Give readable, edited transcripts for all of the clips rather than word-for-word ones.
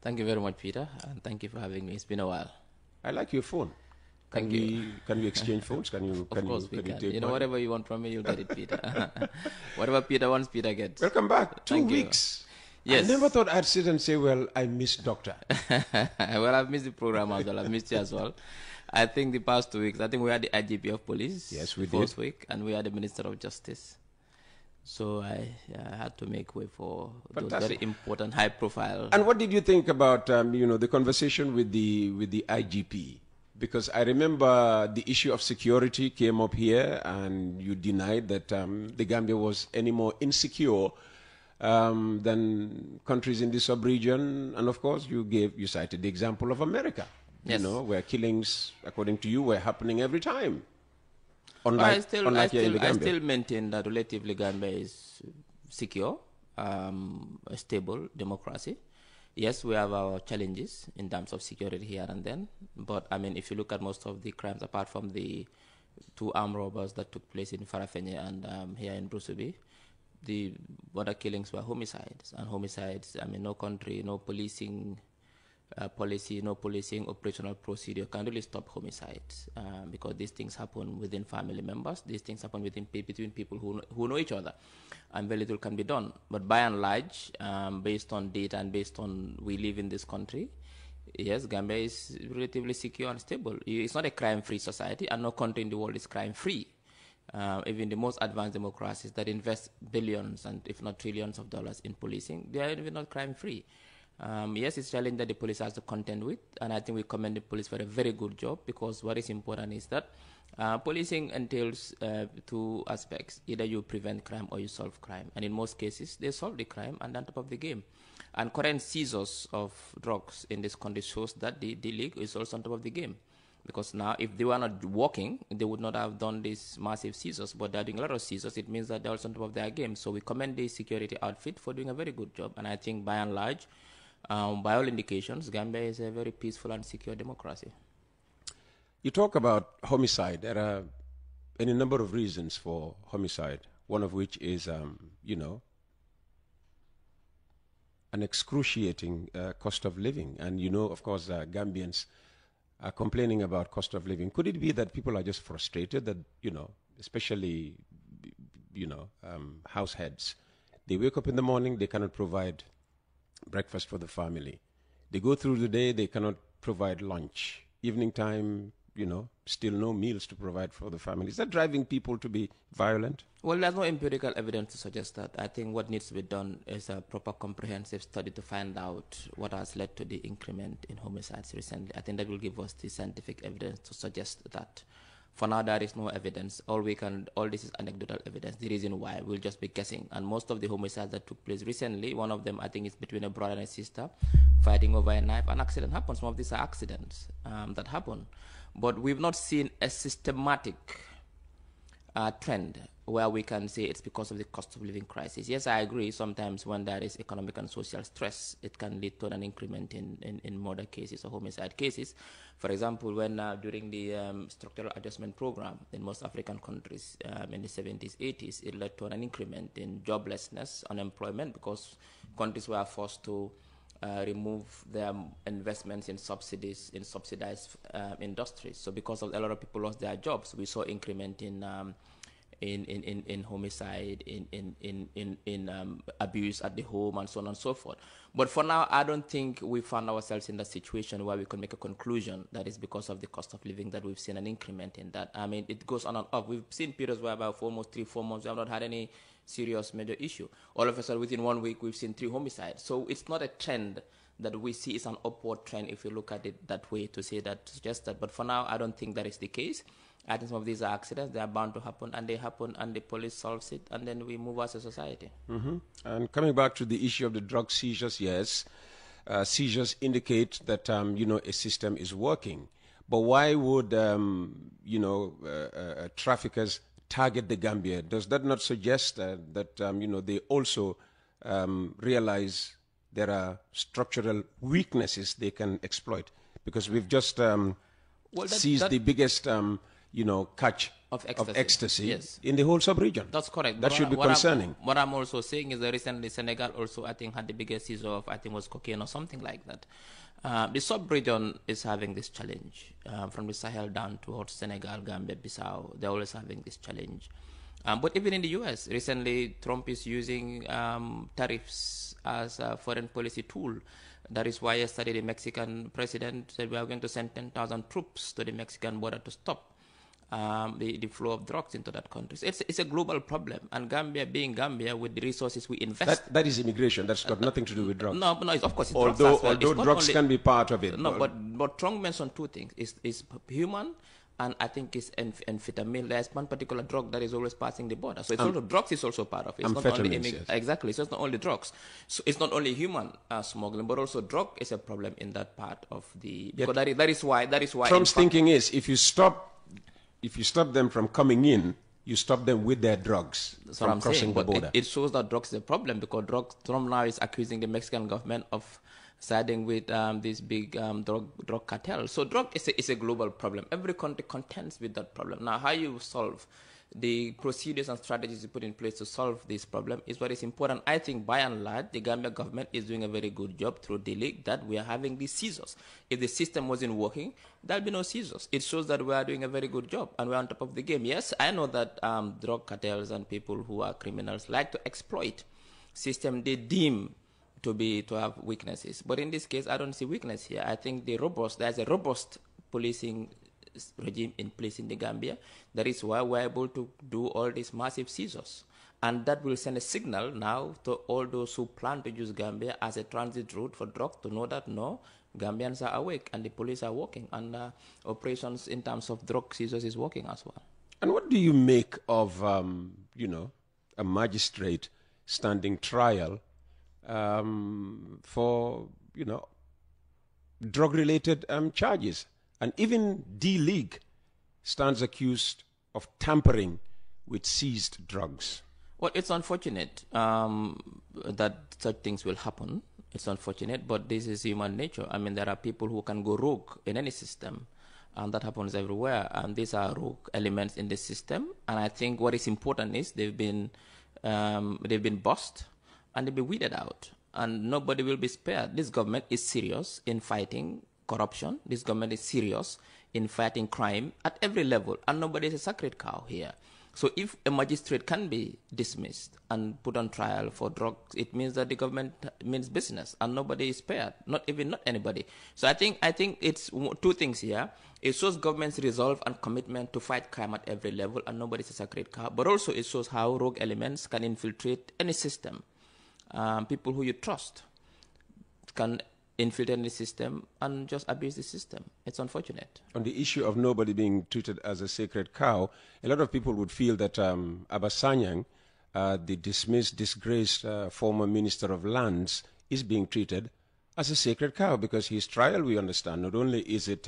Thank you very much, Peter, and thank you for having me. It's been a while. I like your phone. Thank you. Can we exchange phones? Of course we can. take You know, one? whatever you want from me, you'll get it, Peter. Whatever Peter wants, Peter gets. Welcome back. Two Thank you. weeks. Yes. I never thought I'd sit and say, well, I miss doctor. Well, I've missed the program as well. I've missed you as well. I think the past 2 weeks, I think we had the IGP of police. Yes, we the first did. week, and we had the Minister of Justice. So I had to make way for those very important, high-profile. And what did you think about, the conversation with the IGP? Because I remember the issue of security came up here, and you denied that the Gambia was any more insecure than countries in the sub-region. And of course, you cited the example of America, Yes. where killings, according to you, were happening every time. I Unlike here in the I Gambia. still maintain that relatively Gambia is secure, a stable democracy. Yes, we have our challenges in terms of security here and then, but I mean, if you look at most of the crimes, apart from the 2 armed robbers that took place in Farafenni and here in Brusubi, the other killings were homicides. And homicides, I mean, no country, no policing policy, no policing operational procedure can really stop homicides because these things happen within family members. These things happen between people who know each other, and very little can be done. But by and large, based on data and based on we live in this country, yes, Gambia is relatively secure and stable. It's not a crime-free society, and no country in the world is crime-free. Even the most advanced democracies that invest billions and if not trillions of dollars in policing, they are even not crime-free. Yes, it's a challenge that the police has to contend with, and I think we commend the police for a very good job, because what is important is that policing entails 2 aspects. Either you prevent crime or you solve crime, and in most cases they solve the crime and on top of the game. And current seizures of drugs in this country shows that the league is also on top of the game, because now if they were not working, they would not have done these massive seizures, but they're doing a lot of seizures. It means that they're also on top of their game. So we commend the security outfit for doing a very good job, and I think by and large, by all indications, Gambia is a very peaceful and secure democracy. You talk about homicide. There are any number of reasons for homicide, one of which is, an excruciating cost of living. And, of course, Gambians are complaining about cost of living. Could it be that people are just frustrated that, especially, house heads, they wake up in the morning, they cannot provide breakfast for the family. They go through the day, they cannot provide lunch. Evening time, still no meals to provide for the family. Is that driving people to be violent? Well, there's no empirical evidence to suggest that. I think what needs to be done is a proper comprehensive study to find out what has led to the increment in homicides recently. I think that will give us the scientific evidence to suggest that. For now, there is no evidence. All this is anecdotal evidence. The reason why, we'll just be guessing. And most of the homicides that took place recently, one of them, I think, is between a brother and a sister fighting over a knife. An accident happens. Some of these are accidents that happen. But we've not seen a systematic trend where we can say it's because of the cost of living crisis. Yes, I agree. Sometimes when there is economic and social stress, it can lead to an increment in murder cases or homicide cases. For example, when during the structural adjustment program in most African countries in the 70s, 80s, it led to an increment in joblessness, unemployment, because countries were forced to remove their investments in subsidies, in subsidized industries. So because of a lot of people lost their jobs, we saw increment in homicide, in abuse at the home, and so on and so forth. But for now, I don't think we found ourselves in that situation where we can make a conclusion that it's because of the cost of living that we've seen an increment in that. I mean, it goes on and off. We've seen periods where about for almost 3-4 months we have not had any serious major issue. All of a sudden, within 1 week, we've seen 3 homicides. So it's not a trend that we see. It's an upward trend if you look at it that way, to say that, to suggest that. But for now, I don't think that is the case. I think some of these are accidents. They are bound to happen, and they happen, and the police solves it, and then we move as a society. Mm-hmm. And coming back to the issue of the drug seizures, yes, seizures indicate that, a system is working. But why would, traffickers target the Gambia? Does that not suggest that, they also realize there are structural weaknesses they can exploit? Because we've just seized the biggest catch of ecstasy yes. in the whole sub-region. That's correct. That should be concerning. What I'm also saying is that recently Senegal also, I think, had the biggest seizure of, I think, was cocaine or something like that. The sub-region is having this challenge from the Sahel down towards Senegal, Gambia, Bissau. They're always having this challenge. But even in the U.S., recently Trump is using tariffs as a foreign policy tool. That is why yesterday the Mexican president said we are going to send 10,000 troops to the Mexican border to stop the flow of drugs into that country. So it's a global problem. And Gambia, being Gambia, with the resources we invest... That is immigration. That's got nothing to do with drugs. No, of course, it's although, drugs as well. Although drugs can be part of it. No, but Trump mentioned two things. It's human, and I think it's amphetamine. There's one particular drug that is always passing the border. So it's also drugs is also part of it. It's not only yes. Exactly. So it's not only drugs. So it's not only human smuggling, but also drug is a problem in that part of the... Because that is why... Trump's thinking is, if you stop them from coming in, you stop them with their drugs from crossing the border. It shows that drugs is a problem, because Trump now is accusing the Mexican government of siding with this big drug cartel. So drug is a global problem. Every country contends with that problem. Now, how you solve the procedures and strategies you put in place to solve this problem is what is important. I think by and large, the Gambia government is doing a very good job through the league that we are having these seizures. If the system wasn't working, there'll be no seizures. It shows that we are doing a very good job and we're on top of the game. Yes, I know that drug cartels and people who are criminals like to exploit system they deem to have weaknesses. But in this case, I don't see weakness here. I think there's a robust policing regime in place in the Gambia. That is why we're able to do all these massive seizures. And that will send a signal now to all those who plan to use Gambia as a transit route for drugs to know that no, Gambians are awake and the police are working, and operations in terms of drug seizures is working as well. And what do you make of, a magistrate standing trial for, drug-related charges? And even D-League stands accused of tampering with seized drugs. Well, it's unfortunate that such things will happen. It's unfortunate, but this is human nature. I mean, there are people who can go rogue in any system, and that happens everywhere. And these are rogue elements in the system. And I think what is important is they've been bust and they'll be weeded out, and nobody will be spared. This government is serious in fighting corruption. This government is serious in fighting crime at every level, and nobody is a sacred cow here. So if a magistrate can be dismissed and put on trial for drugs, it means that the government means business, and nobody is spared, not anybody. So I think it's two things here. It shows government's resolve and commitment to fight crime at every level, and nobody is a sacred cow. But also it shows how rogue elements can infiltrate any system. People who you trust can infiltrate the system and just abuse the system. It's unfortunate. On the issue of nobody being treated as a sacred cow, a lot of people would feel that Abba Sanyang, the dismissed, disgraced former Minister of Lands, is being treated as a sacred cow, because his trial, we understand, not only is it,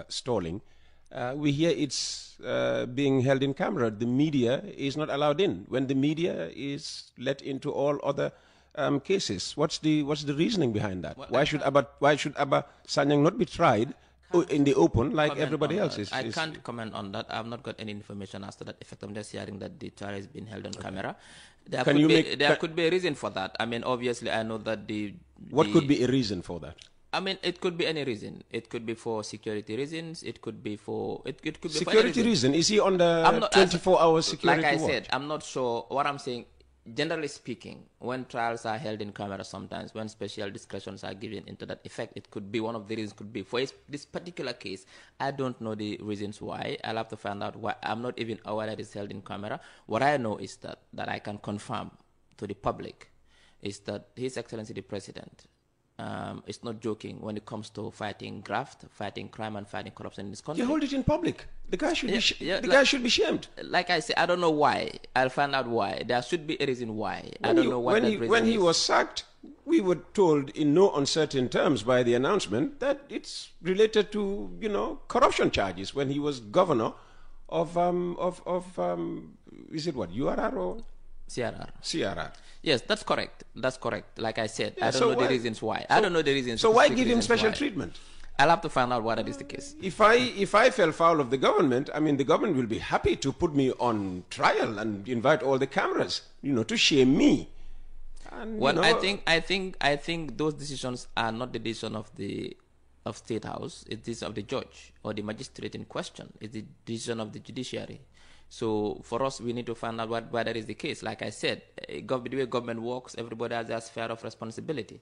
stalling, we hear it's being held in camera. The media is not allowed in, when the media is let into all other cases. What's the reasoning behind that? Well, why should Abba Sanyang not be tried in the open like everybody else is? I can't comment on that. I've not got any information as to that effect. I'm just hearing that the trial has been held on camera. There could be a reason for that. I mean, obviously, I know that What could be a reason for that? I mean, it could be any reason. It could be for security reasons. It could be for... It could be security for any reason? Is he on the 24-hour security Like I watch? said, I'm not sure. What I'm saying, generally speaking, when trials are held in camera sometimes, when special discretions are given into that effect, it could be one of the reasons. Could be for this particular case. I don't know the reasons why. I'll have to find out why. I'm not even aware that it's held in camera. What I know is that I can confirm to the public is that His Excellency the President is not joking when it comes to fighting graft, fighting crime, and fighting corruption in this country. You hold it in public. The guy should be shamed. Like I say, I don't know why. I'll find out why. There should be a reason why. I don't know what that reason is. When he was sacked, we were told in no uncertain terms by the announcement that it's related to corruption charges when he was governor of is it what, URR or CRR? Yes, that's correct. That's correct. Like I said, I don't know the reasons why. I don't know the reasons. So why give him special treatment? I'll have to find out why that is the case. If I fell foul of the government, I mean, the government will be happy to put me on trial and invite all the cameras, to shame me. And, well, I think those decisions are not the decision of the State House. It is of the judge or the magistrate in question. It's the decision of the judiciary. So for us, we need to find out why that is the case. Like I said, the way government works, everybody has their sphere of responsibility.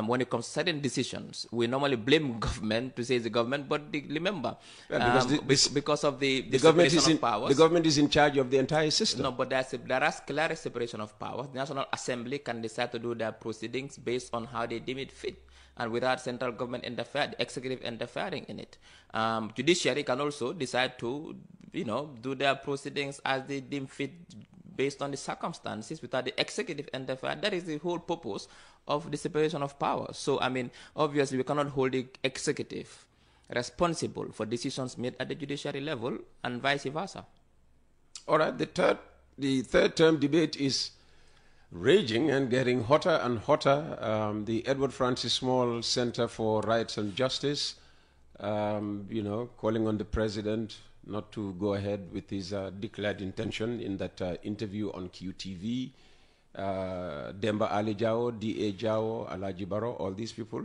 When it comes to certain decisions, we normally blame government to say it's the government, but remember, because of the separation of powers. The government is in charge of the entire system. No, but there is clear separation of powers. The National Assembly can decide to do their proceedings based on how they deem it fit, and without central government executive interfering in it. Judiciary can also decide to, do their proceedings as they deem fit based on the circumstances without the executive interfering. That is the whole purpose of the separation of powers. So, I mean, obviously we cannot hold the executive responsible for decisions made at the judiciary level and vice versa. All right, the third term debate is raging and getting hotter and hotter. The Edward Francis Small Center for Rights and Justice, calling on the president not to go ahead with his declared intention in that interview on QTV. Demba Ali Jao, D.A. Jao, Alaji Barrow, all these people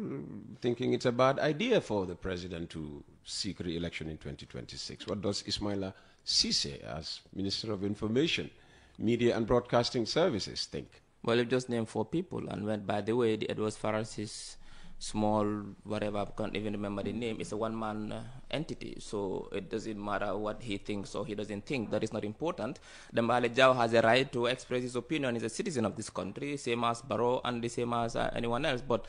thinking it's a bad idea for the president to seek re-election in 2026. What does Ismaila Ceesay, as Minister of Information, Media and Broadcasting Services, think? Well, you just named 4 people, and by the way, the Edward Francis Small, whatever, I can't even remember the name, it's a one-man entity, so it doesn't matter what he thinks or he doesn't think. That is not important. Dembele Jao has a right to express his opinion. He's a citizen of this country, same as Barrow and the same as anyone else, but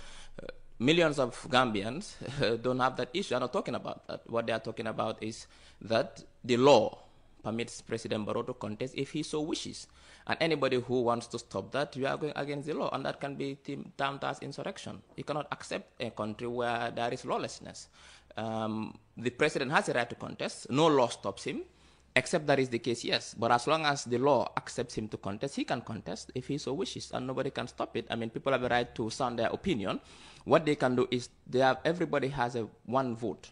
millions of Gambians don't have that issue. I'm not talking about that. What they are talking about is that the law permits President Barrow to contest if he so wishes. And anybody who wants to stop that, you are going against the law, and that can be termed as insurrection. You cannot accept a country where there is lawlessness. The president has a right to contest. No law stops him, except that is the case, yes. But as long as the law accepts him to contest, he can contest if he so wishes, and nobody can stop it. I mean, people have a right to sound their opinion. What they can do is everybody has one vote.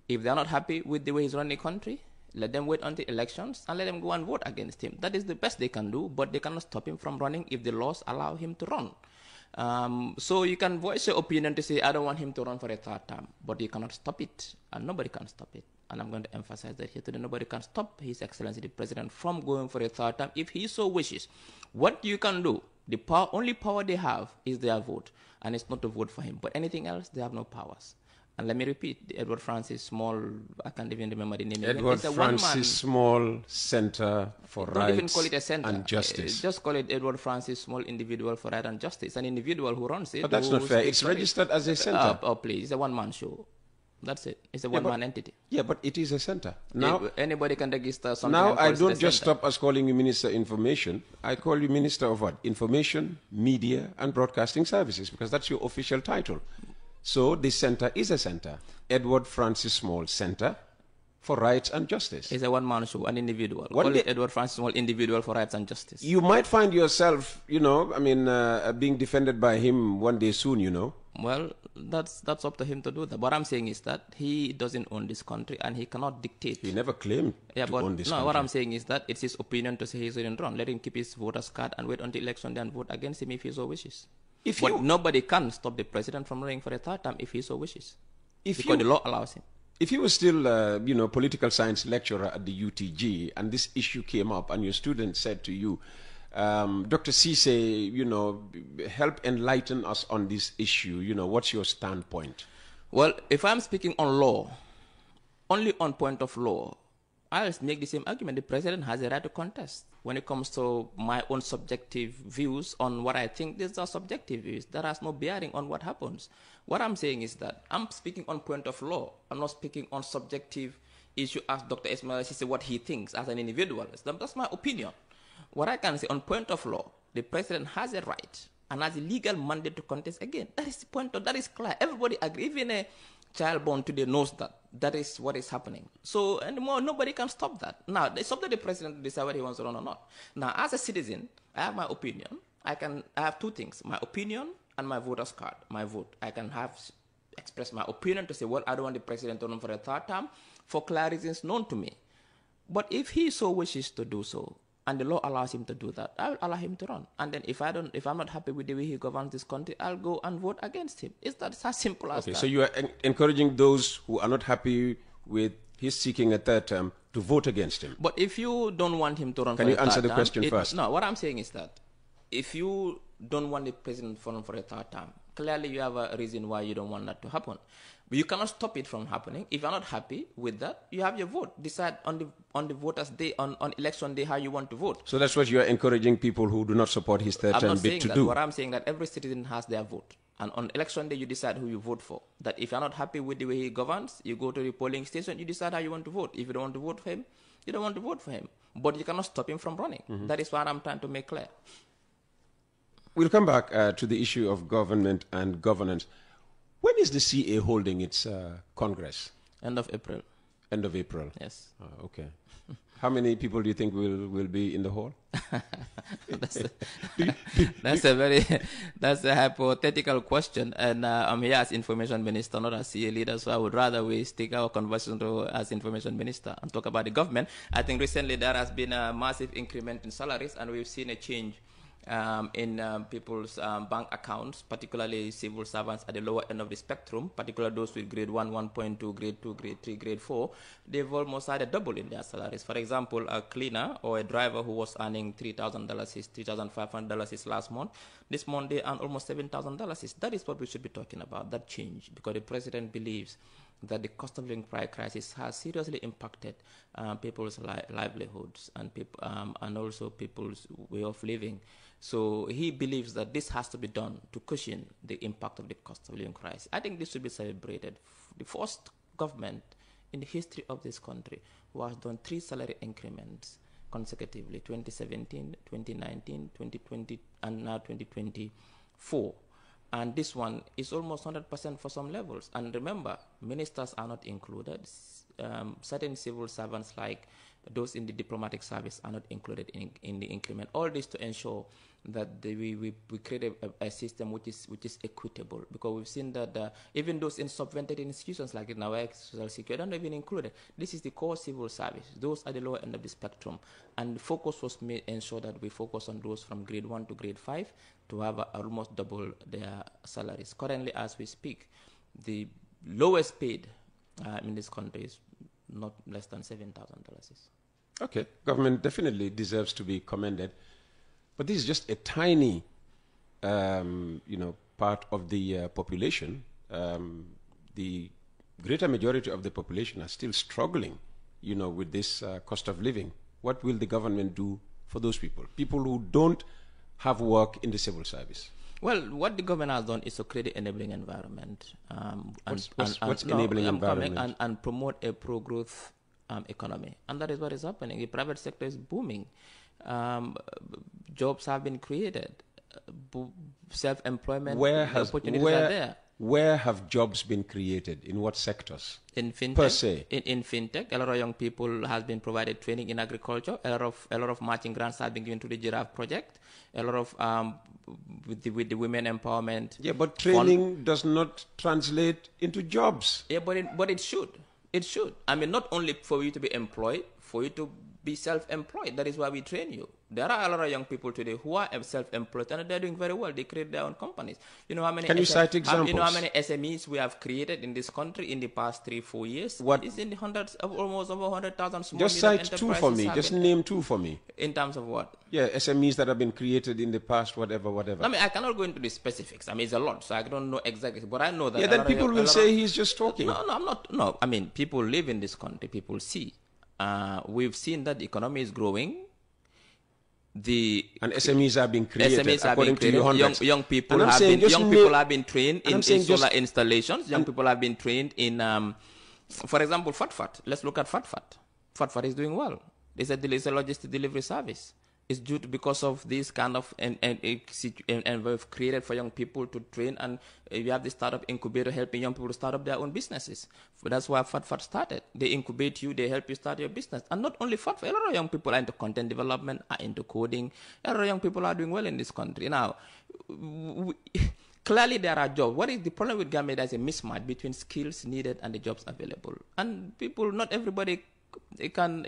If they are not happy with the way he's running the country, let them wait until elections and let them go and vote against him. That is the best they can do, but they cannot stop him from running if the laws allow him to run. So you can voice your opinion to say, I don't want him to run for a 3rd term, but you cannot stop it, and nobody can stop it. And I'm going to emphasize that here today. Nobody can stop His Excellency the President from going for a 3rd term if he so wishes. What you can do, the only power they have is their vote, and it's not to vote for him. But anything else, they have no powers. And let me repeat, the Edward Francis Small, I can't even remember the name. Edward Francis Small Center for Rights Don't even call it a center. And Justice. Just call it Edward Francis Small Individual for Right and Justice. An individual who runs it. But that's not fair. It's registered as a center. Oh, please. It's a one-man show. That's it. It's a one-man entity. Yeah, but it is a center. Now, anybody can register something. Now, I don't just stop us calling you Minister of Information. I call you Minister of what? Information, Media, and Broadcasting Services, because that's your official title. So this center is a center, Edward Francis Small Center for Rights and Justice. It's a one-man show, an individual. Call it Edward Francis Small Individual for Rights and Justice. You might find yourself, being defended by him one day soon, Well, that's up to him to do that. What I'm saying is that he doesn't own this country and he cannot dictate. He never claimed to own this country. No, what I'm saying is that it's his opinion to say he shouldn't run. Let him keep his voter's card and wait until election, then vote against him if he so wishes. But nobody can stop the president from running for a 3rd term if he so wishes. Because the law allows him. If you were still, political science lecturer at the UTG, and this issue came up, and your student said to you, Dr. Ceesay, help enlighten us on this issue. What's your standpoint? Well, if I'm speaking on law, only on point of law, I'll make the same argument. The president has a right to contest. When it comes to my own subjective views on what I think, these are subjective views. That has no bearing on what happens. What I'm saying is that I'm speaking on point of law. I'm not speaking on subjective issue as Dr. Ismaila Ceesay what he thinks as an individual. That's my opinion. What I can say on point of law, the president has a right and has a legal mandate to contest again. That is the point. That is clear. Everybody agrees. Even a child born today knows that is what is happening. So anymore, nobody can stop that. Now, it's up to the president to decide whether he wants to run or not. Now, as a citizen, I have my opinion. I have 2 things: my opinion and my voter's card, my vote. I can have express my opinion to say, well, I don't want the president to run for a third term for clear reasons known to me. But if he so wishes to do so, and the law allows him to do that, I will allow him to run. And then if I'm not happy with the way he governs this country, I'll go and vote against him. It's as simple as that. Okay, so you are encouraging those who are not happy with his seeking a third term to vote against him. But if you don't want him to run Can for you a third answer the term, question first? No, what I'm saying is that if you don't want the president to run for a third term, clearly you have a reason why you don't want that to happen. But you cannot stop it from happening. If you're not happy with that, you have your vote. Decide on the voters' day, on election day, how you want to vote. So that's what you are encouraging people who do not support his third term bid to do. What I'm saying that every citizen has their vote. And on election day, you decide who you vote for. That if you're not happy with the way he governs, you go to the polling station, you decide how you want to vote. If you don't want to vote for him, you don't want to vote for him. But you cannot stop him from running. Mm-hmm. That is what I'm trying to make clear. We'll come back to the issue of government and governance. When is the CA holding its Congress? End of April. End of April? Yes. Okay. How many people do you think will be in the hall? That's a hypothetical question, and I'm here as information minister, not as CA leader. So I would rather we stick our conversation to as information minister and talk about the government. I think recently there has been a massive increment in salaries, and we've seen a change in people's bank accounts, particularly civil servants at the lower end of the spectrum, particularly those with grade 1, 1.2, grade 2, grade 3, grade 4. They've almost had a double in their salaries. For example, a cleaner or a driver who was earning $3,000, $3,500 his last month, this month they earn almost $7,000. That is what we should be talking about, that change, because the president believes that the cost of living crisis has seriously impacted people's livelihoods and and also people's way of living. So he believes that this has to be done to cushion the impact of the cost of living crisis. I think this should be celebrated. The first government in the history of this country who has done 3 salary increments consecutively, 2017, 2019, 2020, and now 2024. And this one is almost 100% for some levels. And remember, ministers are not included. Certain civil servants, like those in the diplomatic service, are not included in the increment. All this to ensure that we create a system which is equitable. Because we've seen that even those in subvented institutions like our social security are not even included. This is the core civil service. Those are the lower end of the spectrum. And the focus was made ensure that we focus on those from grade 1 to grade 5 to have almost double their salaries. Currently, as we speak, the lowest paid in this country is not less than $7,000. Okay, government definitely deserves to be commended, but this is just a tiny, part of the population. The greater majority of the population are still struggling, with this cost of living. What will the government do for those people who don't have work in the civil service? Well, what the government has done is to create an enabling environment. What's enabling environment? And promote a pro-growth economy. And that is what is happening. The private sector is booming. Jobs have been created. Self-employment opportunities are there. Where have jobs been created? In what sectors? In fintech. Per se. In fintech, a lot of young people has been provided training in agriculture. A lot of matching grants have been given to the Giraffe project. A lot of with the women empowerment. Yeah, but training does not translate into jobs. Yeah, but it should. It should. I mean, not only for you to be employed, for you to be self-employed. That is why we train you. There are a lot of young people today who are self-employed and they're doing very well. They create their own companies. You know how many? Can you cite examples? You know how many SMEs we have created in this country in the past 3-4 years? What? It's in the hundreds of almost over 100,000 small Just cite 2 for me. Just name 2 for me. In terms of what? Yeah, SMEs that have been created in the past, whatever. I mean, I cannot go into the specifics. I mean, it's a lot, so I don't know exactly. But I know that. Yeah, then people will say he's just talking. No, I'm not. No, I mean, people live in this country. People see. We've seen that the economy is growing. And SMEs are being created. SMEs according to you, young people have been trained in solar installations. Young people have been trained in, for example, FATFAT. Let's look at FATFAT. FATFAT is doing well. It's a logistic delivery service. It's due to because of this kind of and we've created for young people to train, and we have the startup incubator helping young people to start up their own businesses. That's why FATFAT started. They incubate you, they help you start your business. And not only FATFAT, a lot of young people are into content development, are into coding. A lot of young people are doing well in this country. Now, clearly there are jobs. What is the problem with Gambia? There's a mismatch between skills needed and the jobs available. And people, not everybody can,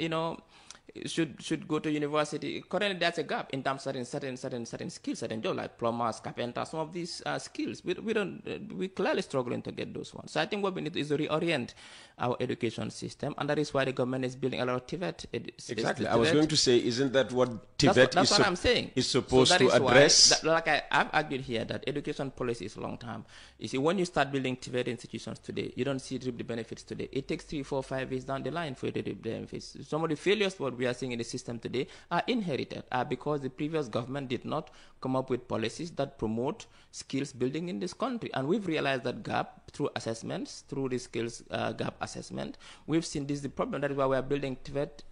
should go to university. Currently, there's a gap in terms of certain skills, certain jobs like plumbers, carpenters. Some of these skills we clearly struggling to get those ones. So I think what we need is to reorient our education system, and that is why the government is building a lot of TVET. Exactly. I was going to say, isn't that what TVET that's what I'm saying. Is supposed to address? I've argued here that education policy is long term. You see, when you start building TVET institutions today, you don't see the benefits today. It takes 3, 4, 5 years down the line for you to reap the benefits. Some of the failures what we are seeing in the system today are inherited, because the previous government did not come up with policies that promote skills building in this country. And we've realized that gap through assessments, through the skills gap assessment. We've seen this is the problem. That is why we are building TVET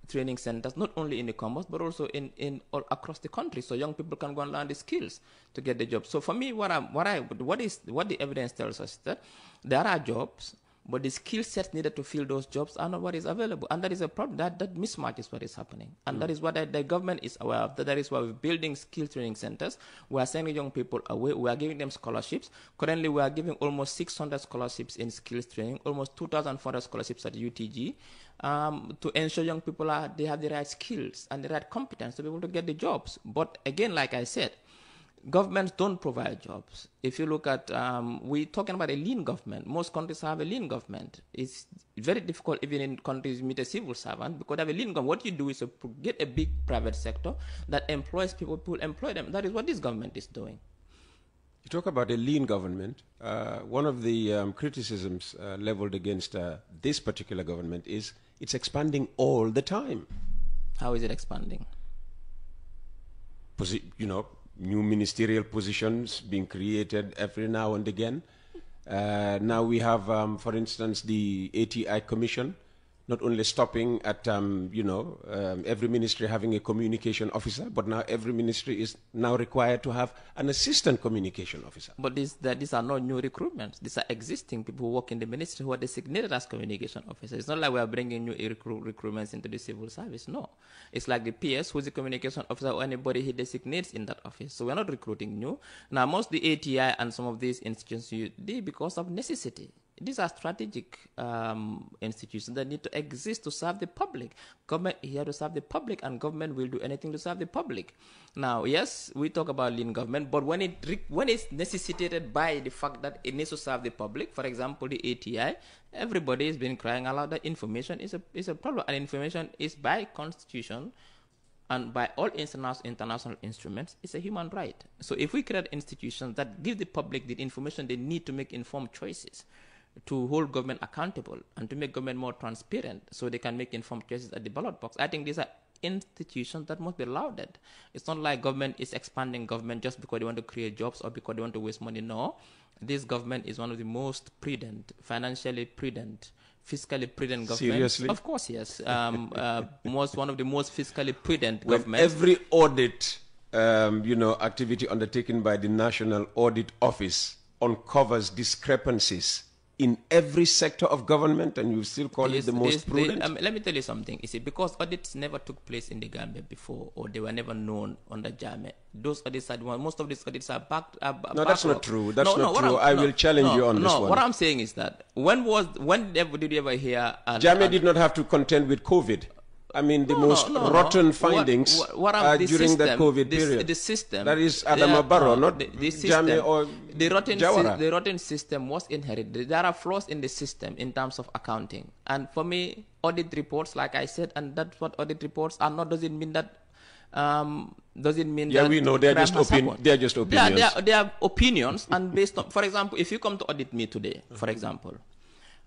training centers, not only in the commerce, but also in all across the country, so young people can go and learn the skills to get the job. So for me, what the evidence tells us is that there are jobs, but the skill sets needed to fill those jobs are not what is available. And that is a problem. That mismatch is what is happening. And that is what the government is aware of. That is why we're building skill training centers. We are sending young people away. We are giving them scholarships. Currently, we are giving almost 600 scholarships in skills training, almost 2,400 scholarships at UTG, to ensure young people they have the right skills and the right competence to be able to get the jobs. But again, like I said, governments don't provide jobs. If you look at, we're talking about a lean government. Most countries have a lean government. It's very difficult even in countries with a civil servant because they have a lean government. What you do is to get a big private sector that employs people employ them. That is what this government is doing. You talk about a lean government. One of the criticisms leveled against this particular government is it's expanding all the time. How is it expanding? New ministerial positions being created every now and again. Now we have, for instance, the ATI Commission, not only stopping at, every ministry having a communication officer, but now every ministry is now required to have an assistant communication officer. But these are not new recruitments. These are existing people who work in the ministry who are designated as communication officers. It's not like we are bringing new recruitments into the civil service. No. It's like the PS, who's the communication officer, or anybody he designates in that office. So we're not recruiting new. Now, most the ATI and some of these institutions, they because of necessity. These are strategic institutions that need to exist to serve the public. Government is here to serve the public, and government will do anything to serve the public. Now, yes, we talk about lean government, but when it's necessitated by the fact that it needs to serve the public, for example, the ATI, everybody has been crying aloud that information is a problem, and information is by constitution and by all international instruments, it's a human right. So if we create institutions that give the public the information they need to make informed choices, to hold government accountable and to make government more transparent so they can make informed choices at the ballot box, I think these are institutions that must be lauded. It's not like government is expanding government just because they want to create jobs or because they want to waste money. No, this government is one of the most prudent, financially prudent, fiscally prudent governments. Seriously? Of course, yes. One of the most fiscally prudent when governments. Every audit, activity undertaken by the National Audit Office uncovers discrepancies in every sector of government, and you still call it the most prudent? Let me tell you something. You see, because audits never took place in the Gambia before, or they were never known under Jame. Those audits most of these audits are backed. No, that's not true. That's not true. I will challenge you on this one. What I'm saying is that when did you ever hear? Jame did not have to contend with COVID. I mean, the most rotten findings during that COVID period. The system. That is Adama Barrow, not the system, Jame or Jawara. The rotten system was inherited. There are flaws in the system in terms of accounting. And for me, audit reports, like I said, and that's what audit reports are not, doesn't mean that... we know they're just opinions. They are opinions, and based on, for example, if you come to audit me today, for example,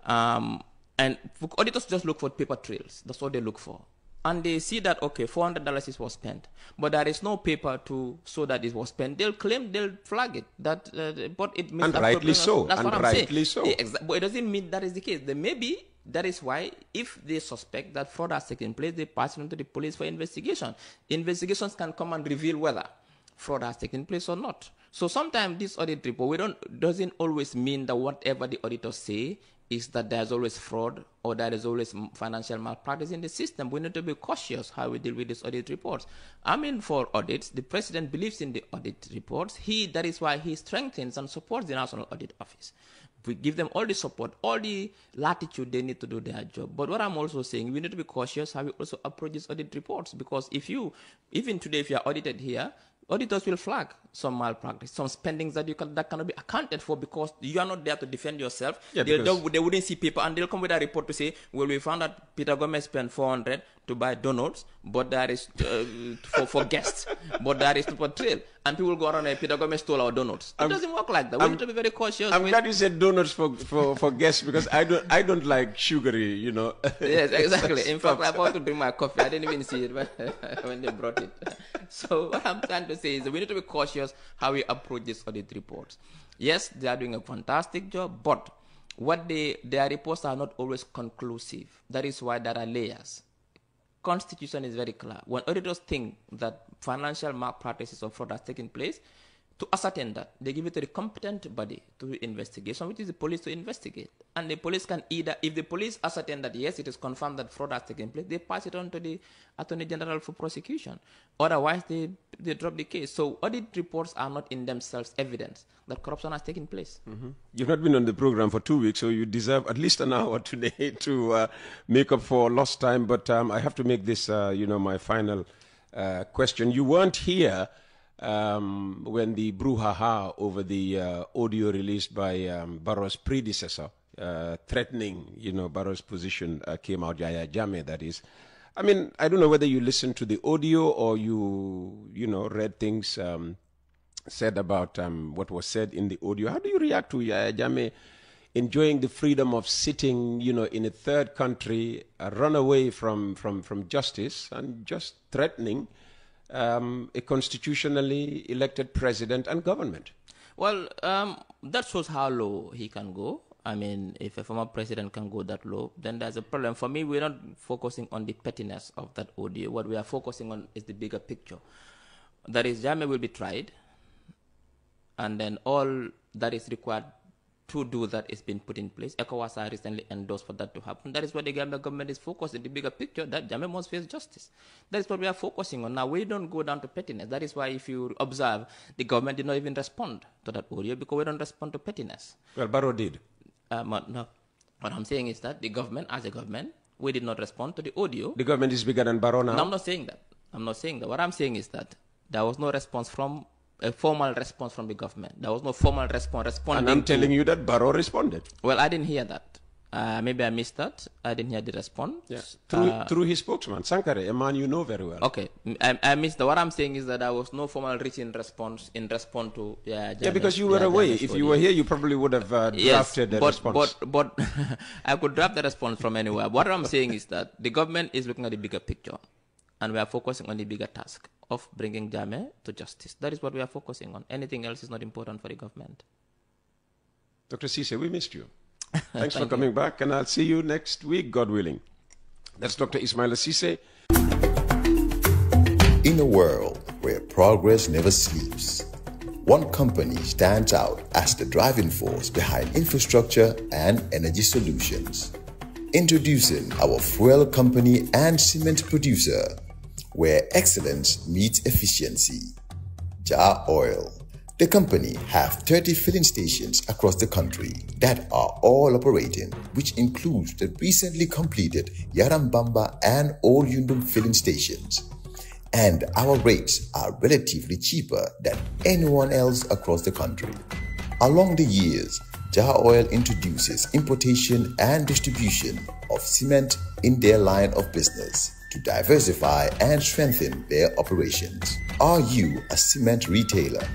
and auditors just look for paper trails. That's what they look for. And they see that, okay, $400 was spent, but there is no paper to show that it was spent. They'll flag it. But it means... And rightly so. That's what I'm saying. So. But it doesn't mean that is the case. Maybe that is why, if they suspect that fraud has taken place, they pass it on to the police for investigation. Investigations can come and reveal whether fraud has taken place or not. So sometimes this audit report doesn't always mean that whatever the auditors say is that there's always fraud or there is always financial malpractice in the system. We need to be cautious how we deal with these audit reports. I mean, for audits, the president believes in the audit reports. That is why he strengthens and supports the National Audit Office. We give them all the support, all the latitude they need to do their job. But what I'm also saying, we need to be cautious how we also approach these audit reports, because even today, if you are audited here, auditors will flag some malpractice, some spendings that cannot be accounted for because you are not there to defend yourself. Yeah, they wouldn't see paper, and they'll come with a report to say, well, we found that Peter Gomez spent 400 to buy donuts, but there is for guests, but there is for trail, and people go around and Peter Gomez stole our donuts. It doesn't work like that. We need to be very cautious. I'm glad you said donuts for guests, because I don't like sugary, you know. Yes, exactly. In fact, I about to drink my coffee. I didn't even see it when they brought it. So what I'm trying to say is that we need to be cautious how we approach these audit reports. Yes, they are doing a fantastic job, but their reports are not always conclusive. That is why there are layers. Constitution is very clear. When auditors think that financial malpractices or fraud has taken place, to ascertain that, they give it to the competent body to do investigation, which is the police to investigate. And the police can either, if the police ascertain that yes, it is confirmed that fraud has taken place, they pass it on to the Attorney General for prosecution. Otherwise, they drop the case. So audit reports are not in themselves evidence that corruption has taken place. Mm-hmm. You've not been on the program for 2 weeks, so you deserve at least an hour today to make up for lost time. But I have to make this, my final question. You weren't here when the brouhaha over the audio released by Barrow's predecessor, threatening, Barrow's position came out, Yahya Jammeh, that is. I mean, I don't know whether you listened to the audio or you read things said about what was said in the audio. How do you react to Yahya Jammeh enjoying the freedom of sitting, in a third country, run away from justice and just threatening a constitutionally elected president and government? Well, that shows how low he can go. I mean, if a former president can go that low, then there's a problem. For me, we're not focusing on the pettiness of that audio. What we are focusing on is the bigger picture. That is, Jammeh will be tried, and then all that is required to do that is being put in place. ECOWAS recently endorsed for that to happen. That is what the Gambia government is focused on, the bigger picture, that Jammeh must face justice. That is what we are focusing on. Now, we don't go down to pettiness. That is why, if you observe, the government did not even respond to that audio, because we don't respond to pettiness. Well, Barrow did. No. What I'm saying is that the government, as a government, we did not respond to the audio. The government is bigger than Barrow now? No, I'm not saying that. What I'm saying is that there was no response from a formal response from the government. There was no formal response. And I'm telling you that Barrow responded. Well, I didn't hear that. Maybe I missed that. I didn't hear the response. Yeah. Through his spokesman, Sankare, a man you know very well. Okay. I missed that. What I'm saying is that there was no formal written response in response to... Yeah, because you were away. If you were here, you probably would have drafted a response. But I could draft the response from anywhere. What I'm saying is that the government is looking at the bigger picture, and we are focusing on the bigger task of bringing Jammeh to justice. That is what we are focusing on. Anything else is not important for the government. Dr. Ceesay, we missed you. Thanks for coming back, and I'll see you next week, God willing. That's Dr. Ismaila Ceesay. In a world where progress never sleeps, one company stands out as the driving force behind infrastructure and energy solutions. Introducing our fuel company and cement producer, where excellence meets efficiency. Jar Oil. The company have 30 filling stations across the country that are all operating, which includes the recently completed Yarambamba and Old Yundum filling stations. And our rates are relatively cheaper than anyone else across the country. Along the years, Jar Oil introduces importation and distribution of cement in their line of business to diversify and strengthen their operations. Are you a cement retailer?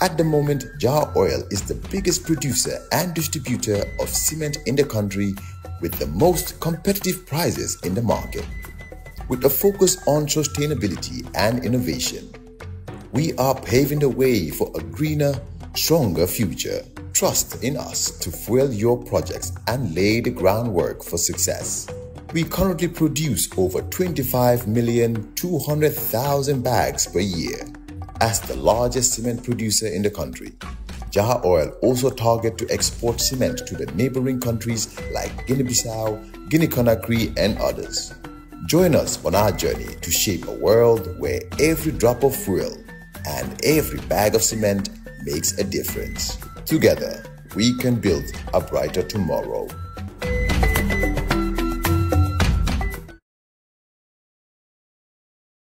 At the moment, Jar Oil is the biggest producer and distributor of cement in the country with the most competitive prices in the market. With a focus on sustainability and innovation, we are paving the way for a greener, stronger future. Trust in us to fuel your projects and lay the groundwork for success. We currently produce over 25,200,000 bags per year. as the largest cement producer in the country. Jaha Oil also targets to export cement to the neighboring countries like Guinea-Bissau, Guinea-Conakry, and others. Join us on our journey to shape a world where every drop of fuel and every bag of cement makes a difference. Together, we can build a brighter tomorrow.